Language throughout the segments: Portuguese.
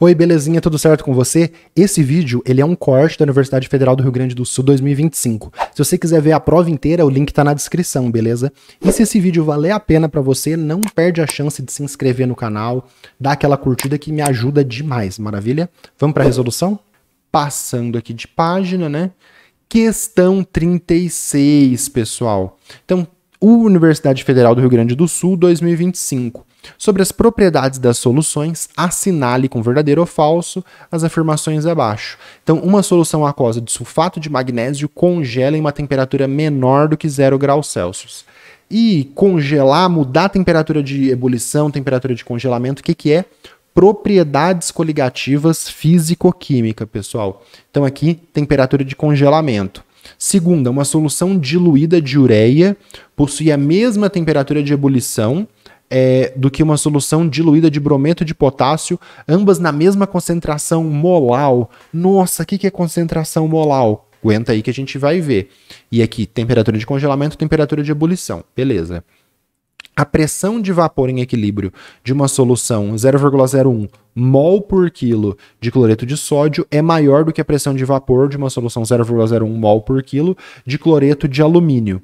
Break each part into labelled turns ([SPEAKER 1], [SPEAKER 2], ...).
[SPEAKER 1] Oi, belezinha, tudo certo com você? Esse vídeo, ele é um corte da Universidade Federal do Rio Grande do Sul 2025. Se você quiser ver a prova inteira, o link tá na descrição, beleza? E se esse vídeo valer a pena pra você, não perde a chance de se inscrever no canal, dar aquela curtida que me ajuda demais, maravilha? Vamos pra resolução? Passando aqui de página, né? Questão 36, pessoal. Então, Universidade Federal do Rio Grande do Sul 2025. Sobre as propriedades das soluções, assinale com verdadeiro ou falso as afirmações abaixo. Então, uma solução aquosa de sulfato de magnésio congela em uma temperatura menor do que 0 graus Celsius. E congelar, mudar a temperatura de ebulição, temperatura de congelamento, o que é? Propriedades coligativas físico-química, pessoal. Então, aqui, temperatura de congelamento. Segunda, uma solução diluída de ureia possui a mesma temperatura de ebulição do que uma solução diluída de brometo de potássio, ambas na mesma concentração molar. Nossa, o que é concentração molar? Aguenta aí que a gente vai ver. E aqui, temperatura de congelamento, temperatura de ebulição. Beleza. A pressão de vapor em equilíbrio de uma solução 0,01 mol por quilo de cloreto de sódio é maior do que a pressão de vapor de uma solução 0,01 mol por quilo de cloreto de alumínio.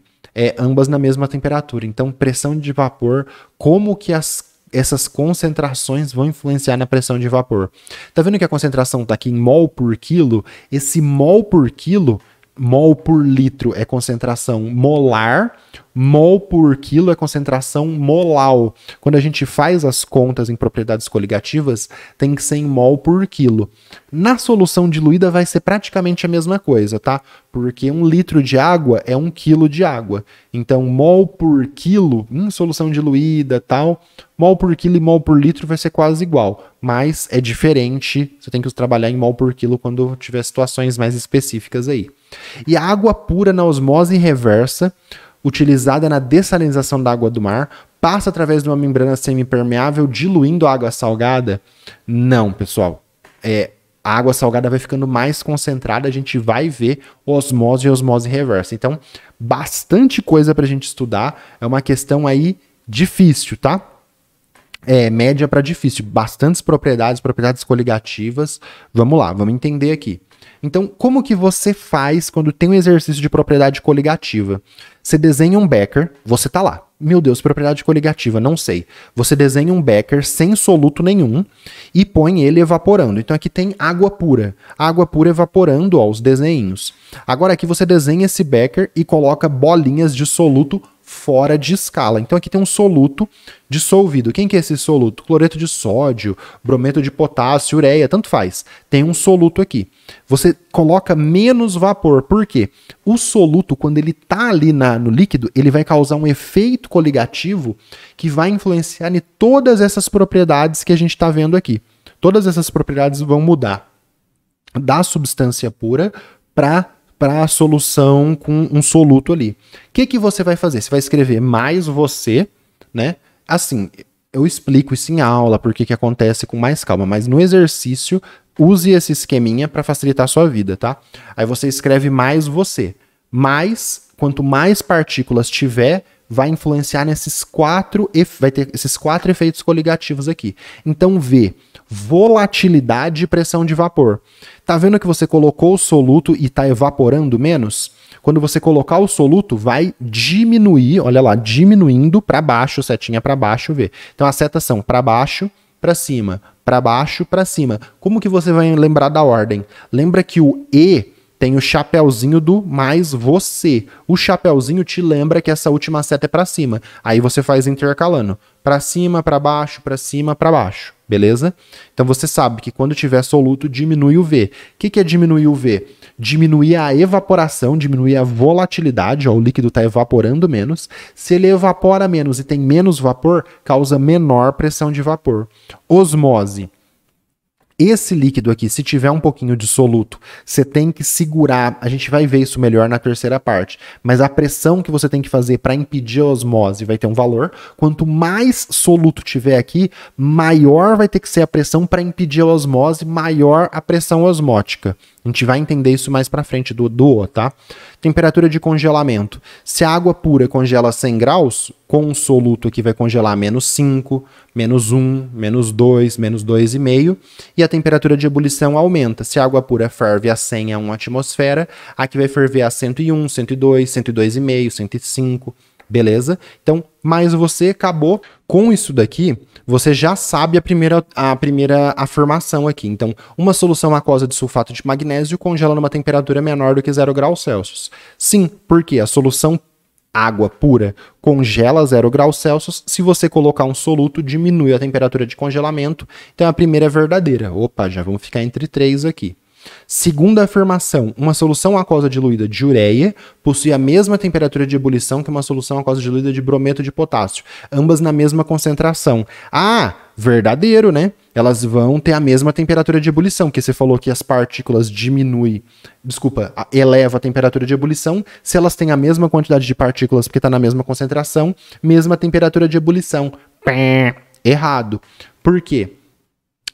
[SPEAKER 1] Ambas na mesma temperatura. Então, pressão de vapor, como que essas concentrações vão influenciar na pressão de vapor? Tá vendo que a concentração está aqui em mol por quilo? Esse mol por quilo, mol por litro é concentração molar, mol por quilo é concentração molar. Quando a gente faz as contas em propriedades coligativas, tem que ser em mol por quilo. Na solução diluída vai ser praticamente a mesma coisa, tá? Porque 1 litro de água é 1 quilo de água. Então, mol por quilo, em solução diluída, tal, mol por quilo e mol por litro vai ser quase igual. Mas é diferente, você tem que trabalhar em mol por quilo quando tiver situações mais específicas aí. E a água pura na osmose reversa, utilizada na dessalinização da água do mar, passa através de uma membrana semipermeável diluindo a água salgada? Não, pessoal. A água salgada vai ficando mais concentrada, a gente vai ver osmose e osmose reversa. Então, bastante coisa para a gente estudar. É uma questão aí difícil, tá? Média para difícil. Bastantes propriedades coligativas. Vamos lá, vamos entender aqui. Então, como que você faz quando tem um exercício de propriedade coligativa? Você desenha um becker, você tá lá. Meu Deus, propriedade coligativa, não sei. Você desenha um becker sem soluto nenhum e põe ele evaporando. Então aqui tem água pura. Água pura evaporando, ó, os desenhos. Agora aqui você desenha esse becker e coloca bolinhas de soluto fora de escala. Então aqui tem um soluto dissolvido. Quem que é esse soluto? Cloreto de sódio, brometo de potássio, ureia, tanto faz. Tem um soluto aqui. Você coloca menos vapor. Por quê? O soluto, quando ele está ali no líquido, ele vai causar um efeito coligativo que vai influenciar em todas essas propriedades que a gente está vendo aqui. Todas essas propriedades vão mudar da substância pura para a solução com um soluto ali. O que você vai fazer? Você vai escrever mais você, né? Assim, eu explico isso em aula, porque que acontece com mais calma, mas no exercício, use esse esqueminha para facilitar a sua vida, tá? Aí você escreve mais você. Mais, quanto mais partículas tiver, vai influenciar nesses vai ter esses 4 efeitos coligativos aqui. Então, V, volatilidade e pressão de vapor. Tá vendo que você colocou o soluto e está evaporando menos? Quando você colocar o soluto, vai diminuir, olha lá, diminuindo para baixo, setinha para baixo, V. Então, as setas são para baixo, para cima, para baixo, para cima. Como que você vai lembrar da ordem? Lembra que o E tem o chapeuzinho do mais você. O chapeuzinho te lembra que essa última seta é para cima. Aí você faz intercalando. Para cima, para baixo, para cima, para baixo. Beleza? Então você sabe que quando tiver soluto, diminui o V. O que é diminuir o V? Diminuir a evaporação, diminuir a volatilidade. Ó, o líquido está evaporando menos. Se ele evapora menos e tem menos vapor, causa menor pressão de vapor. Osmose. Esse líquido aqui, se tiver um pouquinho de soluto, você tem que segurar, a gente vai ver isso melhor na terceira parte, mas a pressão que você tem que fazer para impedir a osmose vai ter um valor. Quanto mais soluto tiver aqui, maior vai ter que ser a pressão para impedir a osmose, maior a pressão osmótica. A gente vai entender isso mais para frente do O, tá? Temperatura de congelamento. Se a água pura congela a 100 graus, com um soluto aqui vai congelar -5, -1, -2, -2,5, e a temperatura de ebulição aumenta. Se a água pura ferve a 100 a 1 atmosfera, aqui vai ferver a 101, 102, 102,5, 105, beleza? Então, mas você acabou com isso daqui, você já sabe a primeira afirmação aqui. Então, uma solução aquosa de sulfato de magnésio congela numa temperatura menor do que 0 graus Celsius. Sim, porque a solução água pura congela a 0 graus Celsius. Se você colocar um soluto, diminui a temperatura de congelamento. Então, a primeira é verdadeira. Opa, já vamos ficar entre 3 aqui. Segunda afirmação, uma solução aquosa diluída de ureia possui a mesma temperatura de ebulição que uma solução aquosa diluída de brometo de potássio, ambas na mesma concentração. Ah, verdadeiro, né? Elas vão ter a mesma temperatura de ebulição, que você falou que as partículas eleva a temperatura de ebulição. Se elas têm a mesma quantidade de partículas porque está na mesma concentração, mesma temperatura de ebulição. Errado. Por quê?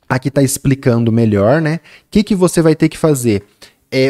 [SPEAKER 1] Aqui está explicando melhor, né? O que você vai ter que fazer?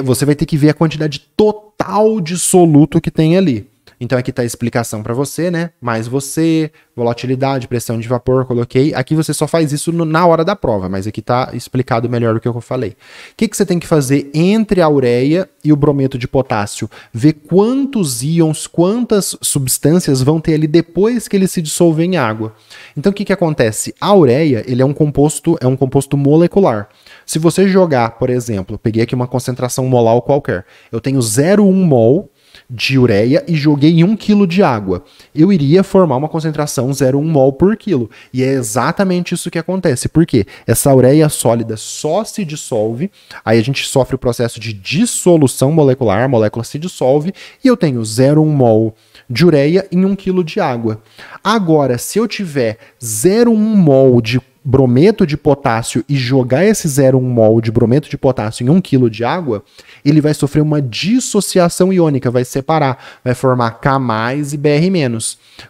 [SPEAKER 1] Você vai ter que ver a quantidade total de soluto que tem ali. Então aqui está a explicação para você, né? Mais você, volatilidade, pressão de vapor, coloquei. Aqui você só faz isso na hora da prova, mas aqui está explicado melhor do que eu falei. O que você tem que fazer entre a ureia e o brometo de potássio? Ver quantos íons, quantas substâncias vão ter ali depois que ele se dissolver em água. Então o que acontece? A ureia, ele é um composto molecular. Se você jogar, por exemplo, peguei aqui uma concentração molar qualquer, eu tenho 0,1 mol de ureia e joguei em 1 kg de água. Eu iria formar uma concentração 0,1 mol por quilo. E é exatamente isso que acontece. Por quê? Essa ureia sólida só se dissolve, aí a gente sofre o processo de dissolução molecular, a molécula se dissolve, e eu tenho 0,1 mol de ureia em 1 kg de água. Agora, se eu tiver 0,1 mol de brometo de potássio e jogar esse 0,1 mol de brometo de potássio em 1 kg de água, ele vai sofrer uma dissociação iônica, vai separar, vai formar K+ e Br-.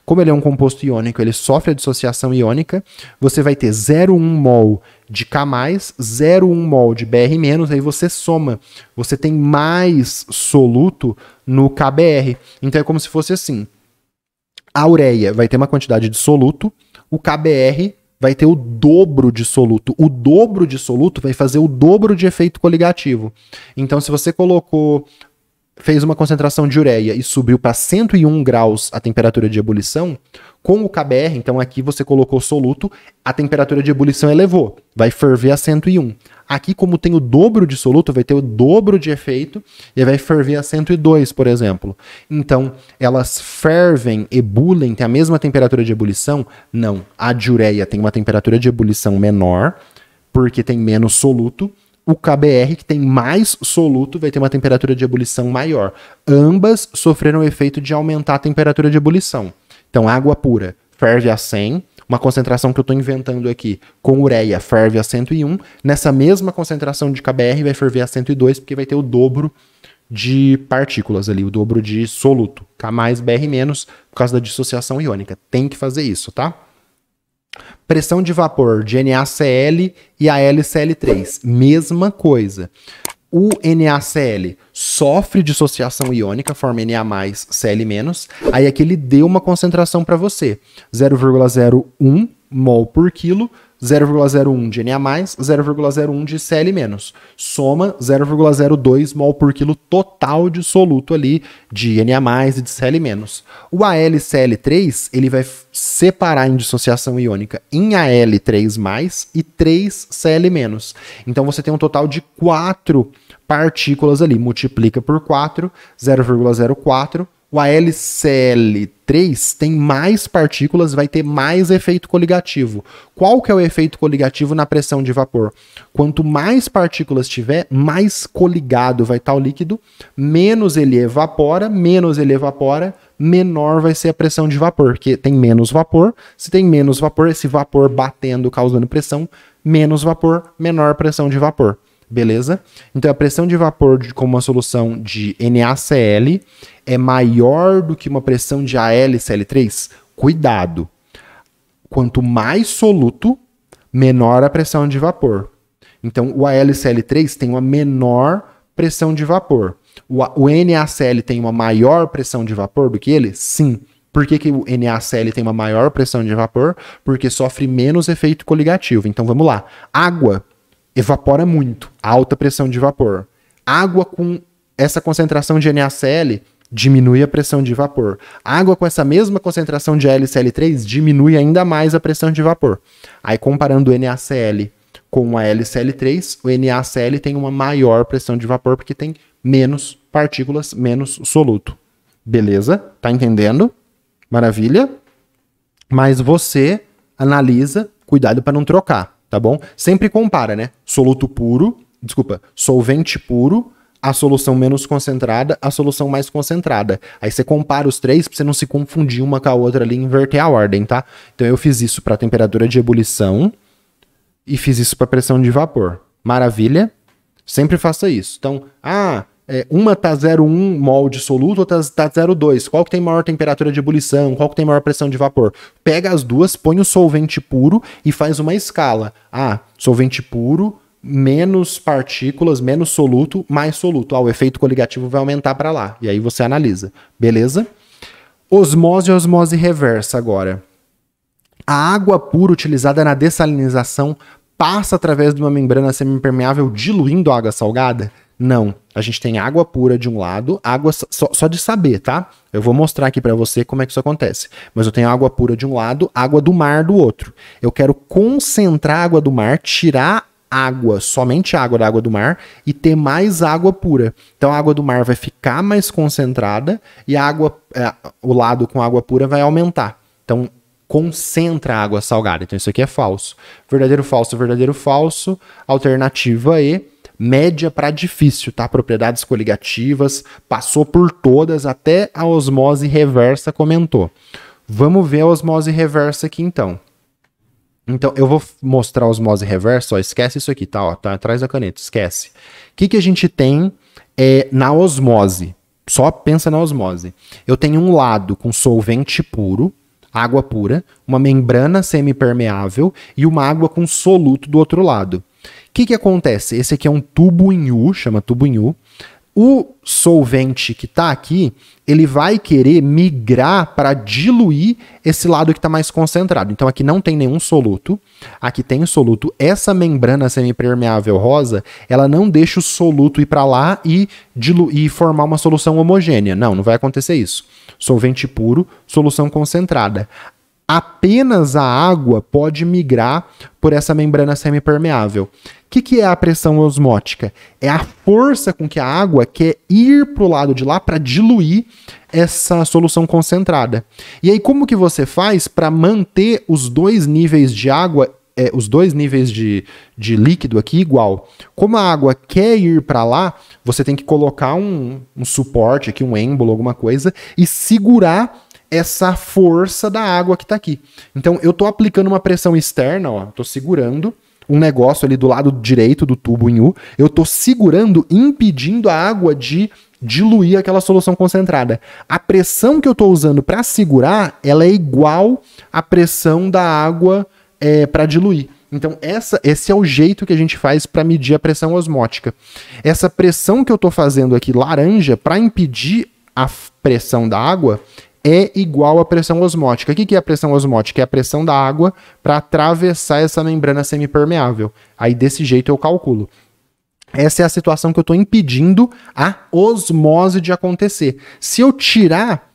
[SPEAKER 1] Como ele é um composto iônico, ele sofre a dissociação iônica, você vai ter 0,1 mol de K+, 0,1 mol de Br-, aí você soma, você tem mais soluto no KBr. Então é como se fosse assim, a ureia vai ter uma quantidade de soluto, o KBr vai ter o dobro de soluto. O dobro de soluto vai fazer o dobro de efeito coligativo. Então, se você fez uma concentração de ureia e subiu para 101 graus a temperatura de ebulição, com o KBr, então aqui você colocou soluto, a temperatura de ebulição elevou, vai ferver a 101. Aqui, como tem o dobro de soluto, vai ter o dobro de efeito e vai ferver a 102, por exemplo. Então, elas fervem, ebulem, tem a mesma temperatura de ebulição? Não. A de ureia tem uma temperatura de ebulição menor, porque tem menos soluto. O KBr, que tem mais soluto, vai ter uma temperatura de ebulição maior. Ambas sofreram o efeito de aumentar a temperatura de ebulição. Então, água pura ferve a 100, uma concentração que eu estou inventando aqui, com ureia ferve a 101, nessa mesma concentração de KBr vai ferver a 102, porque vai ter o dobro de partículas ali, o dobro de soluto, K+, Br-, por causa da dissociação iônica. Tem que fazer isso, tá? Pressão de vapor de NaCl e AlCl3, mesma coisa. O NaCl sofre dissociação iônica, forma Na+, Cl-, aí aqui ele deu uma concentração para você, 0,01 mol por quilo, 0,01 de Na+, 0,01 de Cl-, soma 0,02 mol por quilo total de soluto ali de Na+, e de Cl-. O AlCl3, ele vai separar em dissociação iônica em Al3+, e 3 Cl-. Então você tem um total de 4 partículas ali, multiplica por 4, 0,04. O AlCl3 tem mais partículas, vai ter mais efeito coligativo. Qual que é o efeito coligativo na pressão de vapor? Quanto mais partículas tiver, mais coligado vai estar o líquido, menos ele evapora, menor vai ser a pressão de vapor, porque tem menos vapor. Se tem menos vapor, esse vapor batendo, causando pressão, menos vapor, menor pressão de vapor. Beleza? Então a pressão de vapor com uma solução de NaCl é maior do que uma pressão de AlCl3? Cuidado! Quanto mais soluto, menor a pressão de vapor. Então o AlCl3 tem uma menor pressão de vapor. O NaCl tem uma maior pressão de vapor do que ele? Sim. Por que o NaCl tem uma maior pressão de vapor? Porque sofre menos efeito coligativo. Então vamos lá. Água evapora muito, alta pressão de vapor. Água com essa concentração de NaCl diminui a pressão de vapor. Água com essa mesma concentração de LCl3 diminui ainda mais a pressão de vapor. Aí comparando o NaCl com a LCl3, o NaCl tem uma maior pressão de vapor porque tem menos partículas, menos soluto. Beleza? Tá entendendo? Maravilha? Mas você analisa, cuidado para não trocar, tá bom? Sempre compara, né? Solvente puro, a solução menos concentrada, a solução mais concentrada. Aí você compara os três para você não se confundir uma com a outra ali e inverter a ordem, tá? Então eu fiz isso para temperatura de ebulição e fiz isso para pressão de vapor. Maravilha? Sempre faça isso. Então, uma tá 0,1 mol de soluto, outra tá 0,2. Qual que tem maior temperatura de ebulição? Qual que tem maior pressão de vapor? Pega as duas, põe o solvente puro e faz uma escala. Solvente puro, menos partículas, menos soluto, mais soluto. O efeito coligativo vai aumentar para lá. E aí você analisa. Beleza? Osmose e osmose reversa agora. A água pura utilizada na dessalinização passa através de uma membrana semipermeável diluindo a água salgada? Não. A gente tem água pura de um lado, água só de saber, tá? Eu vou mostrar aqui para você como é que isso acontece. Mas eu tenho água pura de um lado, água do mar do outro. Eu quero concentrar a água do mar, tirar água, somente água da água do mar e ter mais água pura. Então a água do mar vai ficar mais concentrada e a água, o lado com água pura vai aumentar. Então concentra a água salgada. Então isso aqui é falso. Verdadeiro, falso, verdadeiro, falso. Alternativa E. Média para difícil, tá? Propriedades coligativas, passou por todas, até a osmose reversa comentou. Vamos ver a osmose reversa aqui então. Então, eu vou mostrar a osmose reversa, ó, esquece isso aqui, tá? Ó, tá atrás da caneta, esquece. O que a gente tem na osmose? Só pensa na osmose. Eu tenho um lado com solvente puro, água pura, uma membrana semipermeável e uma água com soluto do outro lado. O que acontece? Esse aqui é um tubo em U, chama tubo em U. O solvente que está aqui, ele vai querer migrar para diluir esse lado que está mais concentrado. Então aqui não tem nenhum soluto, aqui tem o soluto. Essa membrana semipermeável rosa, ela não deixa o soluto ir para lá e formar uma solução homogênea. Não vai acontecer isso. Solvente puro, solução concentrada. Apenas a água pode migrar por essa membrana semipermeável. O que é a pressão osmótica? É a força com que a água quer ir para o lado de lá para diluir essa solução concentrada. E aí como que você faz para manter os dois níveis de água, os dois níveis de líquido aqui igual? Como a água quer ir para lá, você tem que colocar um suporte aqui, um êmbolo, alguma coisa, e segurar essa força da água que está aqui. Então eu estou aplicando uma pressão externa, estou segurando um negócio ali do lado direito do tubo em U, eu estou segurando, impedindo a água de diluir aquela solução concentrada. A pressão que eu estou usando para segurar, ela é igual à pressão da água para diluir. Então esse é o jeito que a gente faz para medir a pressão osmótica. Essa pressão que eu estou fazendo aqui, laranja, para impedir a pressão da água, é igual à pressão osmótica. O que é a pressão osmótica? É a pressão da água para atravessar essa membrana semipermeável. Aí desse jeito eu calculo. Essa é a situação que eu estou impedindo a osmose de acontecer. Se eu tirar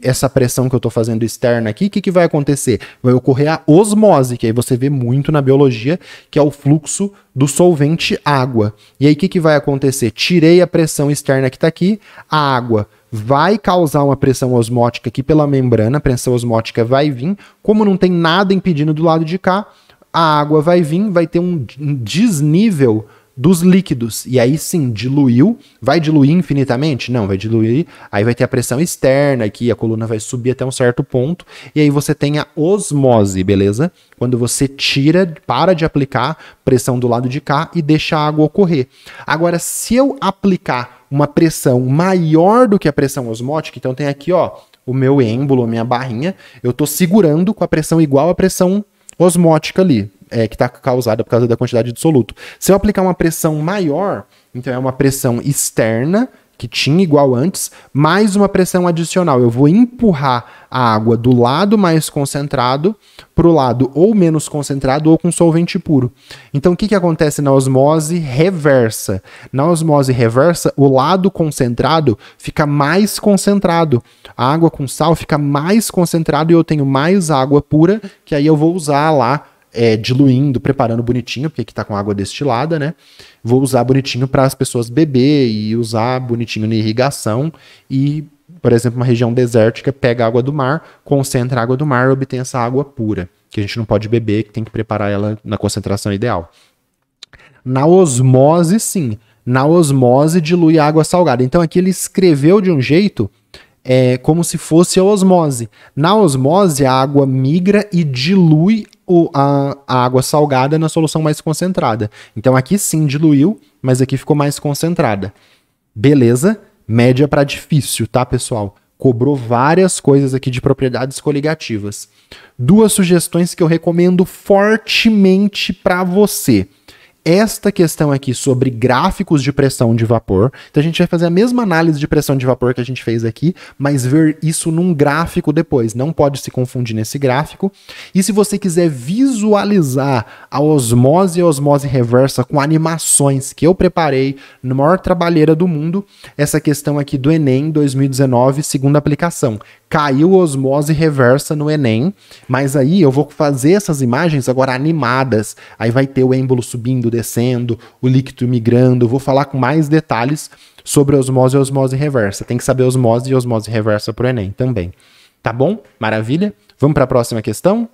[SPEAKER 1] essa pressão que eu estou fazendo externa aqui, o que vai acontecer? Vai ocorrer a osmose, que aí você vê muito na biologia, que é o fluxo do solvente água. E aí o que vai acontecer? Tirei a pressão externa que está aqui, a água vai causar uma pressão osmótica aqui pela membrana, a pressão osmótica vai vir, como não tem nada impedindo do lado de cá, a água vai vir, vai ter um desnível dos líquidos, e aí sim, diluiu, vai diluir infinitamente? Não, vai diluir, aí vai ter a pressão externa aqui, a coluna vai subir até um certo ponto, e aí você tem a osmose, beleza? Quando você para de aplicar pressão do lado de cá e deixa a água ocorrer. Agora, se eu aplicar uma pressão maior do que a pressão osmótica, então tem aqui, o meu êmbolo, a minha barrinha, eu estou segurando com a pressão igual à pressão osmótica ali. que está causada por causa da quantidade de soluto. Se eu aplicar uma pressão maior, então é uma pressão externa, que tinha igual antes, mais uma pressão adicional. Eu vou empurrar a água do lado mais concentrado para o lado ou menos concentrado ou com solvente puro. Então, o que acontece na osmose reversa? Na osmose reversa, o lado concentrado fica mais concentrado. A água com sal fica mais concentrada e eu tenho mais água pura, que aí eu vou usar lá, diluindo, preparando bonitinho, porque aqui tá com água destilada, né? Vou usar bonitinho para as pessoas beber e usar bonitinho na irrigação e, por exemplo, uma região desértica pega a água do mar, concentra a água do mar e obtém essa água pura, que a gente não pode beber, que tem que preparar ela na concentração ideal. Na osmose, sim. Na osmose dilui a água salgada. Então aqui ele escreveu de um jeito como se fosse a osmose. Na osmose, a água migra e dilui a água salgada na solução mais concentrada. Então aqui sim diluiu, mas aqui ficou mais concentrada. Beleza? Média para difícil, tá, pessoal? Cobrou várias coisas aqui de propriedades coligativas. 2 sugestões que eu recomendo fortemente para você. Esta questão aqui sobre gráficos de pressão de vapor. Então a gente vai fazer a mesma análise de pressão de vapor que a gente fez aqui, mas ver isso num gráfico depois. Não pode se confundir nesse gráfico. E se você quiser visualizar a osmose e a osmose reversa com animações que eu preparei na maior trabalheira do mundo, essa questão aqui do Enem 2019, segunda aplicação. Caiu osmose reversa no Enem, mas aí eu vou fazer essas imagens agora animadas. Aí vai ter o êmbolo subindo, descendo, o líquido migrando. Vou falar com mais detalhes sobre osmose e osmose reversa. Tem que saber osmose e osmose reversa para o Enem também. Tá bom? Maravilha? Vamos para a próxima questão?